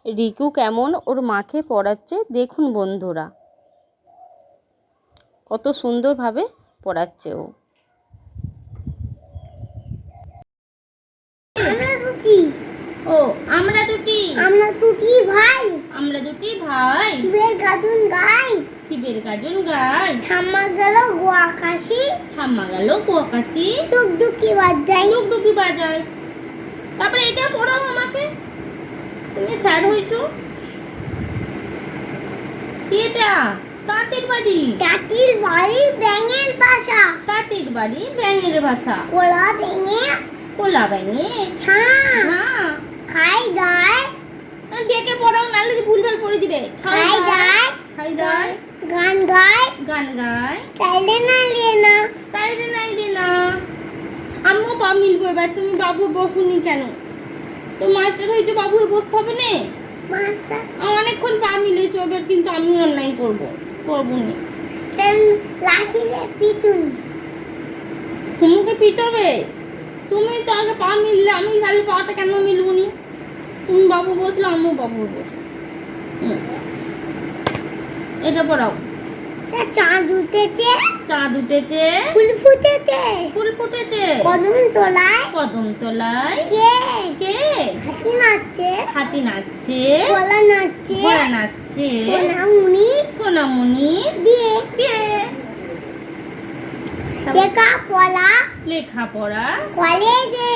রিকু কেমন ওর মাকে পড়াচ্ছে দেখুন বন্ধুরা, কত সুন্দরভাবে পড়াচ্ছে ও। ও আমরা দুটি ভাই শিবের গাজন গাই ঠাম্মা গেল গোয়াকাশি ডুগডুগি বাজায়। তারপরে এটা পড়াও আমাকে, তুমি স্যার হইছো। এটা তাঁতির বাড়ি ব্যাঙের বাসা কোলা ব্যাঙে খাই গায়। দেখে পড়াও, নাহলে ভুলভাল করে দিবে। খাই গায় গান গায় তাইলে নাইলে না। আম্মু পা মিলবো এবার, তুমি বাবু বসুনি কেন? তো মাস্টার হয়েছে, বাবু বসতে হবে না। অনেকক্ষণ পা মিলেছো এবার, কিন্তু আমি অনলাইন করবো নি। তোমাকে পিটাবে? তুমি তো আগে পা মিললে, আমি তাহলে পাটা কেন মিলবো নি? তুমি বাবু বসলে আমিও বাবু বস। এটা পড়াও। চাঁদ উঠেছে ফুল ফুটেছে কদম তলায় কে হাতি নাচছে ঘোড়া নাচছে সোনামণি দিয়ে লেখাপড়া কলেজে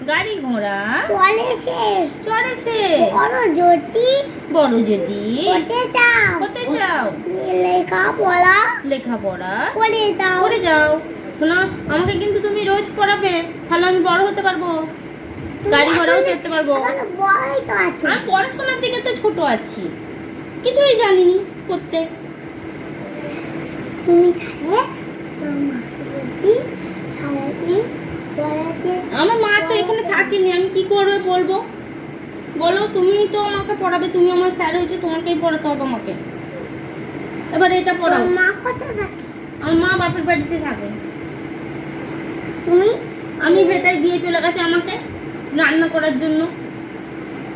গাড়ি ঘোড়া চড়েছে বড় যদি হতে চাও লেখাপড়া করে যাও। শোনো, আমাকে কিন্তু তুমি রোজ পড়াবে, তাহলে আমি বড় হতে পারবো, গাড়ি ঘোড়াও চড়তে পারবো। আমি পড়াশোনার দিকে তো ছোট আছি, কিছুই জানিনি করতে। আমার মা তো এখানে থাকেনি, আমি কি করে বলবো বলো? তুমি তো আমাকে পড়াবে, তুমি আমার স্যার হয়েছে, তোমাকেই পড়াতে হবে আমাকে। এবার এটা পড়াও। আমার মা বাপের বাড়িতে থাকে। আমি হেতায় দিয়ে চলে গেছে আমাকে রান্না করার জন্য,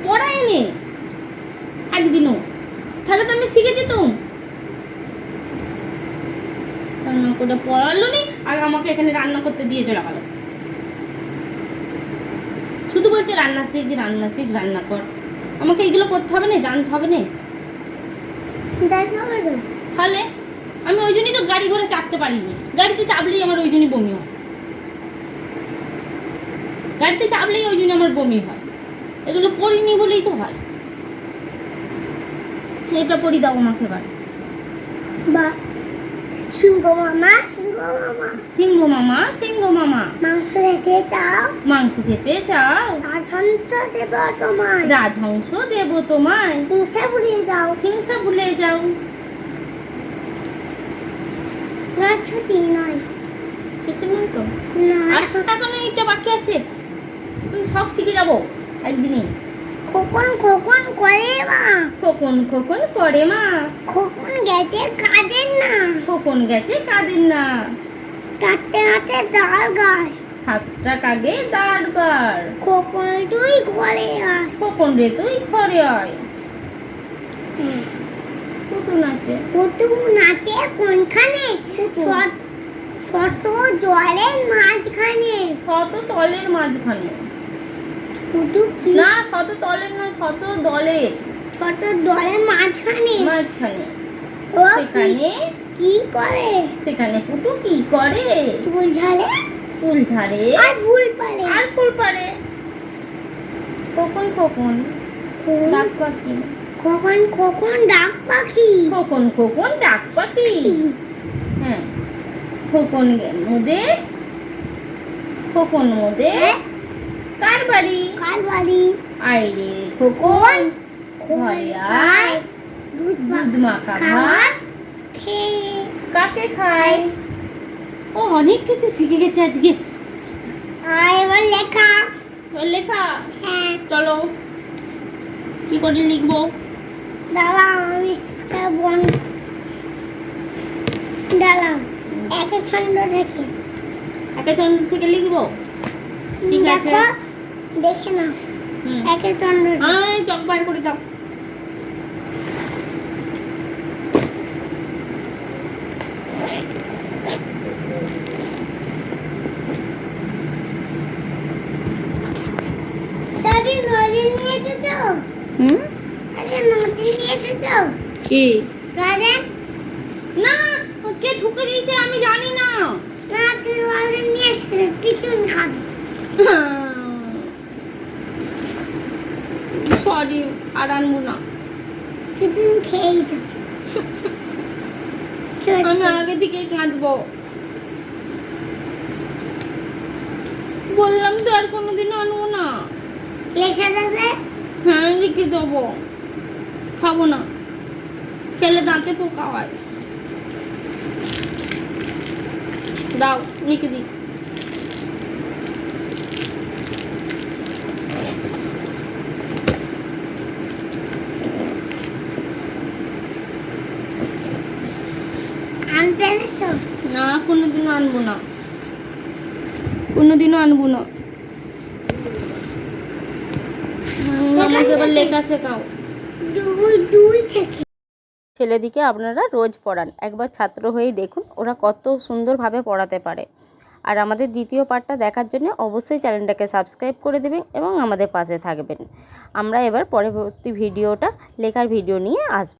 পড়ায়নি একদিনও। তাহলে তো আমি শিখে দিতাম। রান্না করে পড়ালো নি, আর আমাকে এখানে রান্না করতে দিয়ে চলে গেল। শুধু বলছে রান্না শিখ রান্না কর। আমাকে এগুলো করতে হবে না, জানতে হবে না। তাহলে আমি ওই জন্যই তো গাড়ি ঘোড়া চাপতে পারিনি। গাড়িতে চাপলেই আমার ওই জন্যই বমি হয়, এগুলো পড়িনি বলেই তো হয়। এটা পড়ি দাও আমাকে এবার। সিংহ মামা মাংস খেতে চাও রাজহংস দেব তোমায় হিংসা ভুলে যাও। ছুটি নয় তো, এখন এটা বাকি আছে, তুমি সব শিখে যাবো একদিনই। খোকন করে মা খোকন গেছে কাঁদের না 7টা কাগে দাঁড় গায় খোকন রে তুই ঘরে আয়। পুটু নাচে কোনখানে? শত জলের মাঝখানে না, শত তলের নয়, শত দলের মাঝখানে। সেখানে পুটু কি করে? চুল ঝাড়ে আর ফুল পারে। খোকন ডাক পাখি। হ্যাঁ, খোকন মোদে কার বাড়ি? আয় রে খোকন ঘরে আয়, দুধ মাখা ভাত কাকে খায়? ও অনেক কিছু শিখে গেছে আজকে। এবার লেখা। হ্যাঁ, চলো কি করে লিখবো? একে ছন্দ থেকে লিখবো। ঠিক আছে, দেখে নাও। একে চন্দ্র চক বার করে দাও। দাদি নদী নিয়ে এসেছো? আরে নদী নিয়ে এসেছো? কি রাজেন? না, কে ঢুকে দিয়েছে আমি জানি না। না, তুই রাজেন নিয়ে এসেছো, পিছন খাবি। সরি, আর আনবো না। পিছন খেয়েই থাকি। আমি আগে থেকেই কাঁদবো। বললাম তো আর কোনোদিন আনবো না। লেখা দেবে? হ্যাঁ, লিখে দেবো। খাবো না, খেলে দাঁতে পোকা হয়। দাও, লিখে দিই। আনবে তো? না, কোনোদিনও আনবো না, কোনোদিনও আনবো না। আমাকে এবার লেখা শেখাও। দুই থেকে। ছেলেদিকে আপনারা রোজ পড়ান, একবার ছাত্র হয়েই দেখুন ওরা কত সুন্দরভাবে পড়াতে পারে। আর আমাদের দ্বিতীয় পার্টটা দেখার জন্য অবশ্যই চ্যানেলটাকে সাবস্ক্রাইব করে দেবেন এবং আমাদের পাশে থাকবেন। আমরা এবার পরবর্তী ভিডিওটা লেখার ভিডিও নিয়ে আসব।